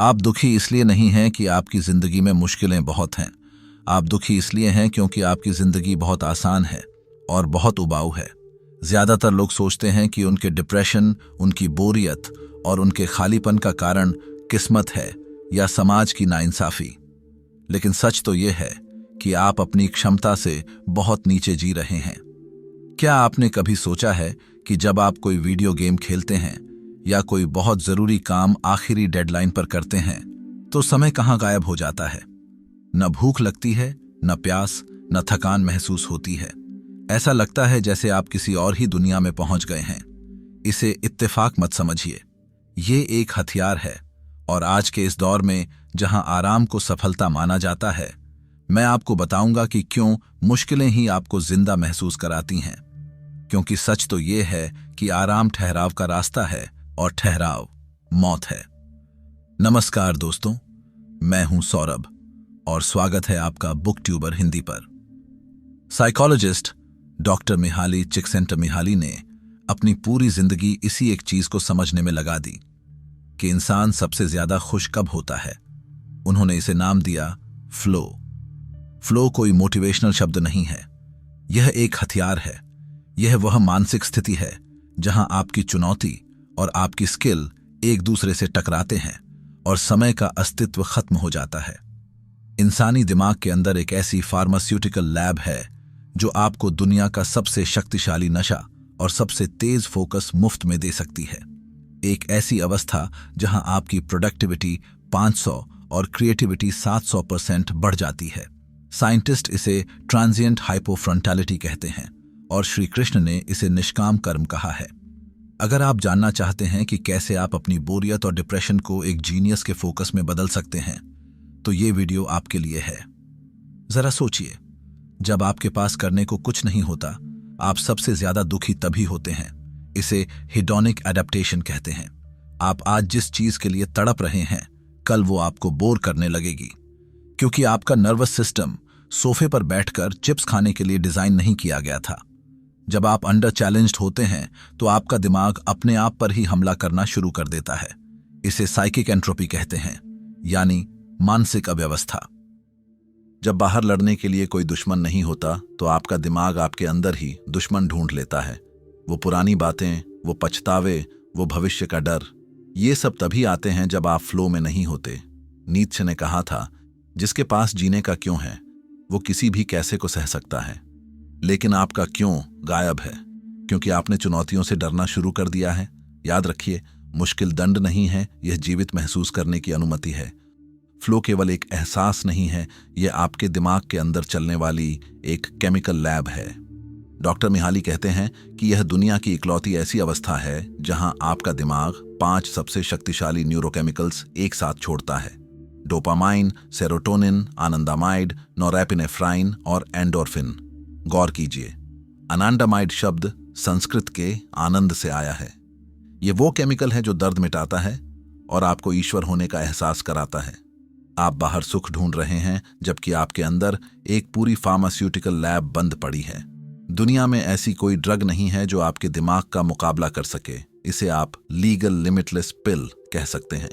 आप दुखी इसलिए नहीं हैं कि आपकी जिंदगी में मुश्किलें बहुत हैं। आप दुखी इसलिए हैं क्योंकि आपकी जिंदगी बहुत आसान है और बहुत उबाऊ है। ज्यादातर लोग सोचते हैं कि उनके डिप्रेशन, उनकी बोरियत और उनके खालीपन का कारण किस्मत है या समाज की नाइंसाफी। लेकिन सच तो यह है कि आप अपनी क्षमता से बहुत नीचे जी रहे हैं। क्या आपने कभी सोचा है कि जब आप कोई वीडियो गेम खेलते हैं या कोई बहुत जरूरी काम आखिरी डेडलाइन पर करते हैं तो समय कहां गायब हो जाता है? न भूख लगती है, न प्यास, न थकान महसूस होती है। ऐसा लगता है जैसे आप किसी और ही दुनिया में पहुंच गए हैं। इसे इत्तेफाक मत समझिए, ये एक हथियार है। और आज के इस दौर में जहां आराम को सफलता माना जाता है, मैं आपको बताऊंगा कि क्यों मुश्किलें ही आपको जिंदा महसूस कराती हैं। क्योंकि सच तो ये है कि आराम ठहराव का रास्ता है और ठहराव मौत है। नमस्कार दोस्तों, मैं हूं सौरभ और स्वागत है आपका बुक ट्यूबर हिंदी पर। साइकोलॉजिस्ट डॉक्टर मिहाली चिकसेंटमिहाली ने अपनी पूरी जिंदगी इसी एक चीज को समझने में लगा दी कि इंसान सबसे ज्यादा खुश कब होता है। उन्होंने इसे नाम दिया फ्लो। फ्लो कोई मोटिवेशनल शब्द नहीं है, यह एक हथियार है। यह वह मानसिक स्थिति है जहां आपकी चुनौती और आपकी स्किल एक दूसरे से टकराते हैं और समय का अस्तित्व खत्म हो जाता है। इंसानी दिमाग के अंदर एक ऐसी फार्मास्यूटिकल लैब है जो आपको दुनिया का सबसे शक्तिशाली नशा और सबसे तेज फोकस मुफ्त में दे सकती है। एक ऐसी अवस्था जहां आपकी प्रोडक्टिविटी 500 और क्रिएटिविटी 700% बढ़ जाती है। साइंटिस्ट इसे ट्रांजिएंट हाइपोफ्रंटैलिटी कहते हैं और श्री कृष्ण ने इसे निष्काम कर्म कहा है। अगर आप जानना चाहते हैं कि कैसे आप अपनी बोरियत और डिप्रेशन को एक जीनियस के फोकस में बदल सकते हैं, तो ये वीडियो आपके लिए है। जरा सोचिए, जब आपके पास करने को कुछ नहीं होता, आप सबसे ज्यादा दुखी तभी होते हैं। इसे हिडोनिक एडेप्टेशन कहते हैं। आप आज जिस चीज के लिए तड़प रहे हैं, कल वो आपको बोर करने लगेगी, क्योंकि आपका नर्वस सिस्टम सोफे पर बैठकर चिप्स खाने के लिए डिजाइन नहीं किया गया था। जब आप अंडर चैलेंज्ड होते हैं तो आपका दिमाग अपने आप पर ही हमला करना शुरू कर देता है। इसे साइकिक एंट्रोपी कहते हैं, यानी मानसिक अव्यवस्था। जब बाहर लड़ने के लिए कोई दुश्मन नहीं होता तो आपका दिमाग आपके अंदर ही दुश्मन ढूंढ लेता है। वो पुरानी बातें, वो पछतावे, वो भविष्य का डर, ये सब तभी आते हैं जब आप फ्लो में नहीं होते। नीत्शे ने कहा था, जिसके पास जीने का क्यों है वो किसी भी कैसे को सह सकता है, लेकिन आपका क्यों गायब है, क्योंकि आपने चुनौतियों से डरना शुरू कर दिया है। याद रखिए, मुश्किल दंड नहीं है, यह जीवित महसूस करने की अनुमति है। फ्लो केवल एक एहसास नहीं है, यह आपके दिमाग के अंदर चलने वाली एक केमिकल लैब है। डॉक्टर मिहाली कहते हैं कि यह दुनिया की इकलौती ऐसी अवस्था है जहां आपका दिमाग 5 सबसे शक्तिशाली न्यूरोकेमिकल्स एक साथ छोड़ता है: डोपामाइन, सेरोटोनिन, आनंदामाइड, नोरेपिनेफ्राइन और एंडोर्फिन। गौर कीजिए, अनांडामाइड शब्द संस्कृत के आनंद से आया है। यह वो केमिकल है जो दर्द मिटाता है और आपको ईश्वर होने का एहसास कराता है। आप बाहर सुख ढूंढ रहे हैं जबकि आपके अंदर एक पूरी फार्मास्यूटिकल लैब बंद पड़ी है। दुनिया में ऐसी कोई ड्रग नहीं है जो आपके दिमाग का मुकाबला कर सके। इसे आप लीगल लिमिटलेस पिल कह सकते हैं।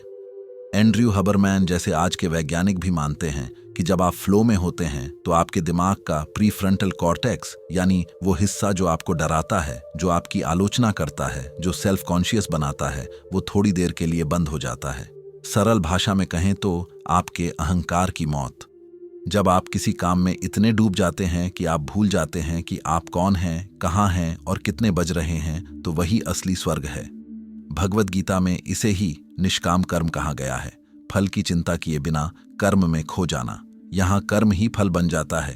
एंड्रयू हबरमैन जैसे आज के वैज्ञानिक भी मानते हैं कि जब आप फ्लो में होते हैं तो आपके दिमाग का प्रीफ्रंटल कॉर्टेक्स, यानी वो हिस्सा जो आपको डराता है, जो आपकी आलोचना करता है, जो सेल्फ कॉन्शियस बनाता है, वो थोड़ी देर के लिए बंद हो जाता है। सरल भाषा में कहें तो आपके अहंकार की मौत। जब आप किसी काम में इतने डूब जाते हैं कि आप भूल जाते हैं कि आप कौन हैं, कहाँ हैं और कितने बज रहे हैं, तो वही असली स्वर्ग है। भगवद गीता में इसे ही निष्काम कर्म कहा गया है। फल की चिंता किए बिना कर्म में खो जाना। यहां कर्म ही फल बन जाता है।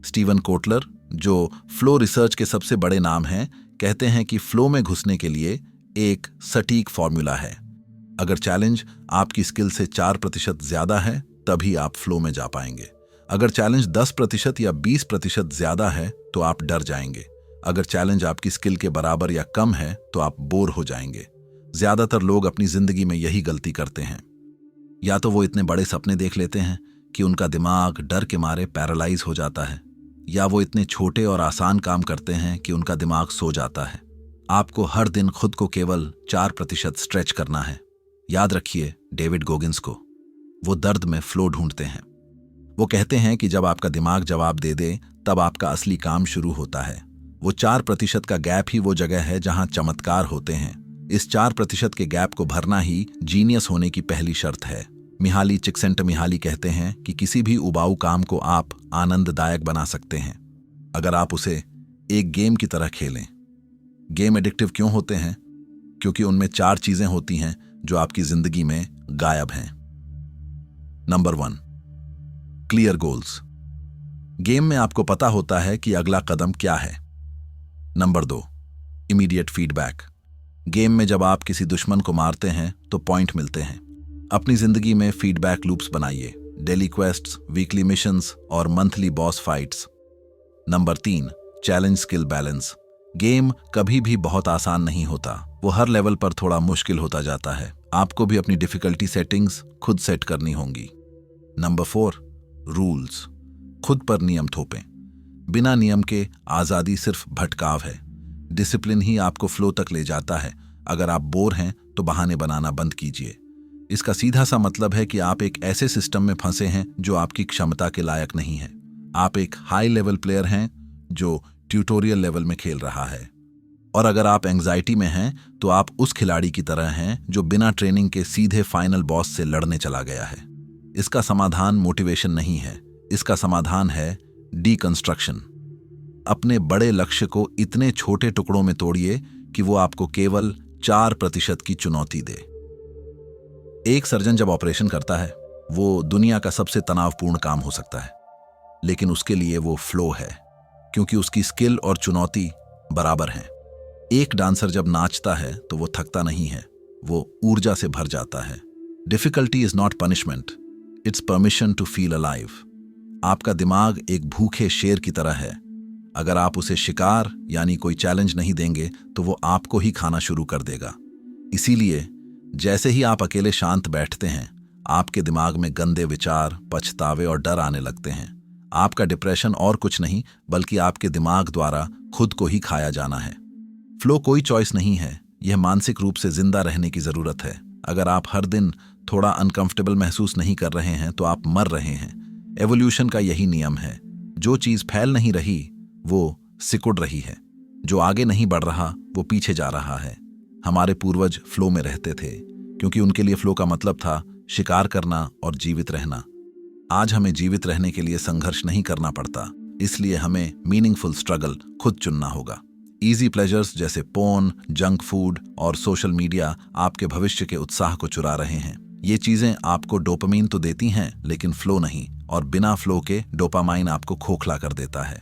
स्टीवन कोटलर, जो फ्लो रिसर्च के सबसे बड़े नाम हैं, कहते हैं कि फ्लो में घुसने के लिए एक सटीक फॉर्मूला है। अगर चैलेंज आपकी स्किल से 4% ज्यादा है तभी आप फ्लो में जा पाएंगे। अगर चैलेंज 10% या 20% ज्यादा है तो आप डर जाएंगे। अगर चैलेंज आपकी स्किल के बराबर या कम है तो आप बोर हो जाएंगे। ज्यादातर लोग अपनी जिंदगी में यही गलती करते हैं। या तो वो इतने बड़े सपने देख लेते हैं कि उनका दिमाग डर के मारे पैरालाइज हो जाता है, या वो इतने छोटे और आसान काम करते हैं कि उनका दिमाग सो जाता है। आपको हर दिन खुद को केवल 4% स्ट्रेच करना है। याद रखिए डेविड गोगिंस को, वो दर्द में फ्लो ढूंढते हैं। वो कहते हैं कि जब आपका दिमाग जवाब दे दे तब आपका असली काम शुरू होता है। वो 4% का गैप ही वो जगह है जहां चमत्कार होते हैं। इस 4% के गैप को भरना ही जीनियस होने की पहली शर्त है। मिहाली चिक्सेंटमिहाली कहते हैं कि किसी भी उबाऊ काम को आप आनंददायक बना सकते हैं अगर आप उसे एक गेम की तरह खेलें। गेम एडिक्टिव क्यों होते हैं? क्योंकि उनमें 4 चीजें होती हैं जो आपकी जिंदगी में गायब हैं। Number 1, clear goals. गेम में आपको पता होता है कि अगला कदम क्या है। Number 2, immediate feedback. गेम में जब आप किसी दुश्मन को मारते हैं तो पॉइंट मिलते हैं। अपनी जिंदगी में फीडबैक लूप्स बनाइए, डेली क्वेस्ट्स, वीकली मिशंस और monthly boss fights. Number 3, challenge skill balance. Game कभी भी बहुत आसान नहीं होता, वो हर लेवल पर थोड़ा मुश्किल होता जाता है। आपको भी अपनी डिफिकल्टी सेटिंग्स खुद सेट करनी होंगी। Number 4, rules. खुद पर नियम थोपें। बिना नियम के आज़ादी सिर्फ भटकाव है। डिसिप्लिन ही आपको फ्लो तक ले जाता है। अगर आप बोर हैं तो बहाने बनाना बंद कीजिए। इसका सीधा सा मतलब है कि आप एक ऐसे सिस्टम में फंसे हैं जो आपकी क्षमता के लायक नहीं है। आप एक हाई लेवल प्लेयर हैं जो ट्यूटोरियल लेवल में खेल रहा है। और अगर आप एंग्जाइटी में हैं तो आप उस खिलाड़ी की तरह हैं जो बिना ट्रेनिंग के सीधे फाइनल बॉस से लड़ने चला गया है। इसका समाधान मोटिवेशन नहीं है, इसका समाधान है डीकंस्ट्रक्शन। अपने बड़े लक्ष्य को इतने छोटे टुकड़ों में तोड़िए कि वो आपको केवल 4% की चुनौती दे। एक सर्जन जब ऑपरेशन करता है वो दुनिया का सबसे तनावपूर्ण काम हो सकता है, लेकिन उसके लिए वो फ्लो है, क्योंकि उसकी स्किल और चुनौती बराबर हैं। एक डांसर जब नाचता है तो वो थकता नहीं है, वो ऊर्जा से भर जाता है। Difficulty is not punishment, it's permission to feel alive. आपका दिमाग एक भूखे शेर की तरह है। अगर आप उसे शिकार यानी कोई चैलेंज नहीं देंगे तो वो आपको ही खाना शुरू कर देगा। इसीलिए जैसे ही आप अकेले शांत बैठते हैं, आपके दिमाग में गंदे विचार, पछतावे और डर आने लगते हैं। आपका डिप्रेशन और कुछ नहीं बल्कि आपके दिमाग द्वारा खुद को ही खाया जाना है। फ्लो कोई चॉइस नहीं है, यह मानसिक रूप से जिंदा रहने की जरूरत है। अगर आप हर दिन थोड़ा अनकंफर्टेबल महसूस नहीं कर रहे हैं तो आप मर रहे हैं। एवोल्यूशन का यही नियम है। जो चीज फैल नहीं रही वो सिकुड़ रही है, जो आगे नहीं बढ़ रहा वो पीछे जा रहा है। हमारे पूर्वज फ्लो में रहते थे क्योंकि उनके लिए फ्लो का मतलब था शिकार करना और जीवित रहना। आज हमें जीवित रहने के लिए संघर्ष नहीं करना पड़ता, इसलिए हमें मीनिंगफुल स्ट्रगल खुद चुनना होगा। इजी प्लेजर्स जैसे पोर्न, जंक फूड और सोशल मीडिया आपके भविष्य के उत्साह को चुरा रहे हैं। ये चीजें आपको डोपामाइन तो देती हैं लेकिन फ्लो नहीं, और बिना फ्लो के डोपामाइन आपको खोखला कर देता है।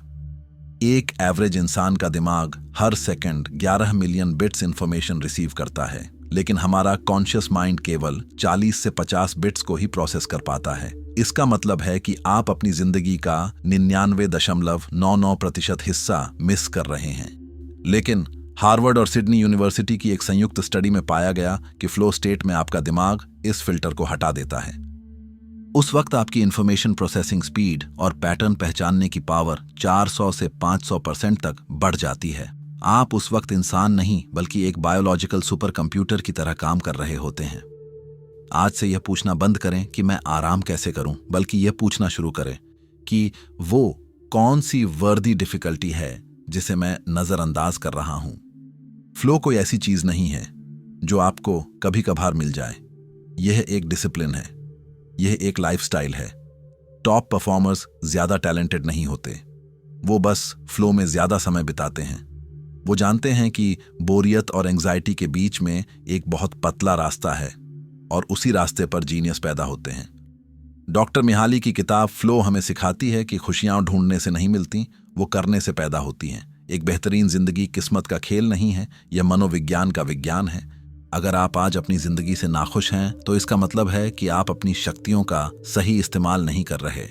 एक एवरेज इंसान का दिमाग हर second 11 million bits information receive करता है, लेकिन हमारा कॉन्शियस माइंड केवल 40 से 50 बिट्स को ही प्रोसेस कर पाता है। इसका मतलब है कि आप अपनी जिंदगी का 99.99% हिस्सा मिस कर रहे हैं। लेकिन हार्वर्ड और सिडनी यूनिवर्सिटी की एक संयुक्त स्टडी में पाया गया कि फ्लो स्टेट में आपका दिमाग इस फिल्टर को हटा देता है। उस वक्त आपकी इंफॉर्मेशन प्रोसेसिंग स्पीड और पैटर्न पहचानने की पावर 400 से 500% तक बढ़ जाती है। आप उस वक्त इंसान नहीं बल्कि एक बायोलॉजिकल सुपर कंप्यूटर की तरह काम कर रहे होते हैं। आज से यह पूछना बंद करें कि मैं आराम कैसे करूं, बल्कि यह पूछना शुरू करें कि वो कौन सी वर्दी डिफिकल्टी है जिसे मैं नजरअंदाज कर रहा हूं। फ्लो कोई ऐसी चीज नहीं है जो आपको कभी कभार मिल जाए। यह एक डिसिप्लिन है, यह एक लाइफस्टाइल है। टॉप परफॉर्मर्स ज्यादा टैलेंटेड नहीं होते, वो बस फ्लो में ज्यादा समय बिताते हैं। वो जानते हैं कि बोरियत और एंग्जाइटी के बीच में एक बहुत पतला रास्ता है और उसी रास्ते पर जीनियस पैदा होते हैं। डॉक्टर मिहाली की किताब फ्लो हमें सिखाती है कि खुशियां ढूंढने से नहीं मिलती, वो करने से पैदा होती हैं। एक बेहतरीन जिंदगी किस्मत का खेल नहीं है, यह मनोविज्ञान का विज्ञान है। अगर आप आज अपनी जिंदगी से नाखुश हैं तो इसका मतलब है कि आप अपनी शक्तियों का सही इस्तेमाल नहीं कर रहे।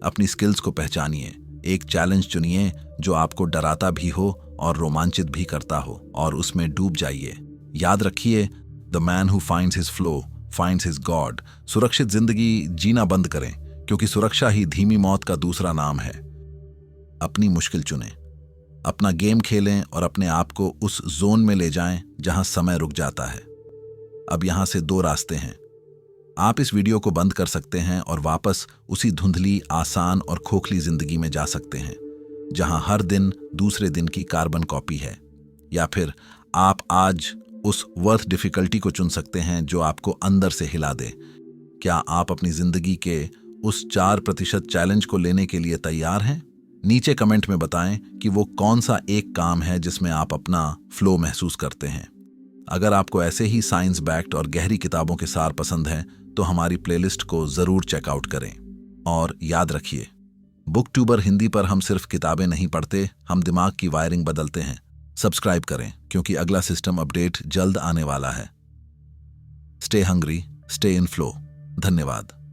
अपनी स्किल्स को पहचानिए, एक चैलेंज चुनिए जो आपको डराता भी हो और रोमांचित भी करता हो, और उसमें डूब जाइए। याद रखिए, the man who finds his flow finds his God. सुरक्षित जिंदगी जीना बंद करें, क्योंकि सुरक्षा ही धीमी मौत का दूसरा नाम है। अपनी मुश्किल चुनें, अपना गेम खेलें और अपने आप को उस जोन में ले जाएं जहां समय रुक जाता है। अब यहाँ से दो रास्ते हैं। आप इस वीडियो को बंद कर सकते हैं और वापस उसी धुंधली, आसान और खोखली जिंदगी में जा सकते हैं जहां हर दिन दूसरे दिन की कार्बन कॉपी है। या फिर आप आज उस वर्थ डिफिकल्टी को चुन सकते हैं जो आपको अंदर से हिला दे। क्या आप अपनी जिंदगी के उस 4% चैलेंज को लेने के लिए तैयार हैं? नीचे कमेंट में बताएं कि वो कौन सा एक काम है जिसमें आप अपना फ्लो महसूस करते हैं। अगर आपको ऐसे ही साइंस बैक्ड और गहरी किताबों के सार पसंद हैं तो हमारी प्लेलिस्ट को जरूर चेकआउट करें। और याद रखिए, बुकट्यूबर हिंदी पर हम सिर्फ किताबें नहीं पढ़ते, हम दिमाग की वायरिंग बदलते हैं। सब्सक्राइब करें क्योंकि अगला सिस्टम अपडेट जल्द आने वाला है। Stay hungry, stay in flow. धन्यवाद।